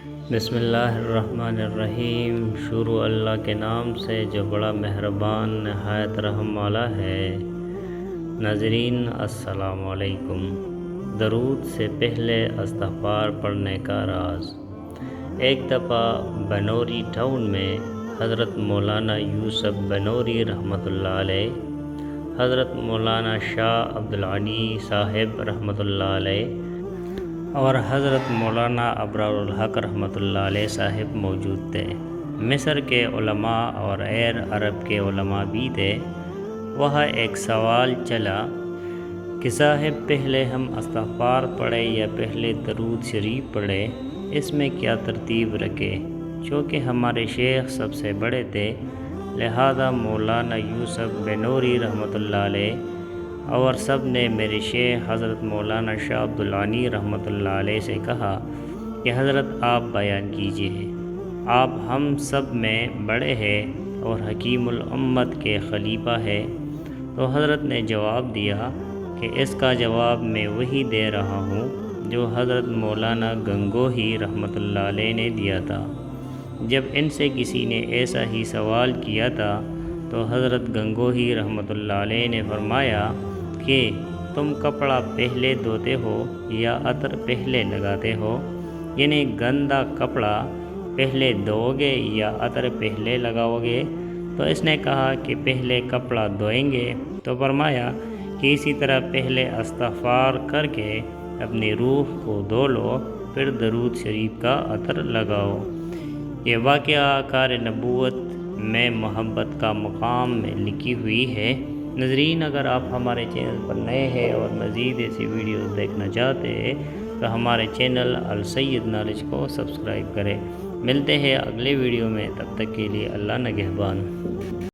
بسم اللہ الرحمن الرحیم۔ شروع اللہ کے نام سے جو بڑا مہربان نہایت رحم والا ہے۔ ناظرین السلام علیکم۔ درود سے پہلے استغفار پڑھنے کا راز۔ ایک دفعہ بنوری ٹاؤن میں حضرت مولانا یوسف بنوری رحمۃ اللہ علیہ، حضرت مولانا شاہ عبدالغنی صاحب رحمۃ اللہ علیہ اور حضرت مولانا ابرار الحق رحمۃ اللہ علیہ صاحب موجود تھے۔ مصر کے علماء اور غیر عرب کے علماء بھی تھے۔ وہاں ایک سوال چلا کہ صاحب پہلے ہم استغفار پڑھے یا پہلے درود شریف پڑھے، اس میں کیا ترتیب رکھے؟ چونکہ ہمارے شیخ سب سے بڑے تھے، لہذا مولانا یوسف بنوری رحمۃ اللہ علیہ اور سب نے میرے شیخ حضرت مولانا شاہ عبدالغنی رحمۃ اللہ علیہ سے کہا کہ حضرت آپ بیان کیجئے، آپ ہم سب میں بڑے ہیں اور حکیم الامت کے خلیفہ ہے۔ تو حضرت نے جواب دیا کہ اس کا جواب میں وہی دے رہا ہوں جو حضرت مولانا گنگوہی رحمۃ اللہ علیہ نے دیا تھا۔ جب ان سے کسی نے ایسا ہی سوال کیا تھا تو حضرت گنگوہی رحمۃ اللہ علیہ نے فرمایا کہ تم کپڑا پہلے دھوتے ہو یا عطر پہلے لگاتے ہو، یعنی گندا کپڑا پہلے دھو گے یا عطر پہلے لگاؤ گے؟ تو اس نے کہا کہ پہلے کپڑا دھوئیں گے۔ تو فرمایا کہ اسی طرح پہلے استغفار کر کے اپنی روح کو دھو لو، پھر درود شریف کا عطر لگاؤ۔ یہ واقعہ آثار نبوت میں محبت کا مقام میں لکھی ہوئی ہے۔ ناظرین، اگر آپ ہمارے چینل پر نئے ہیں اور مزید ایسی ویڈیوز دیکھنا چاہتے ہیں تو ہمارے چینل السید نالج کو سبسکرائب کریں۔ ملتے ہیں اگلے ویڈیو میں، تب تک کے لیے اللہ نگہبان۔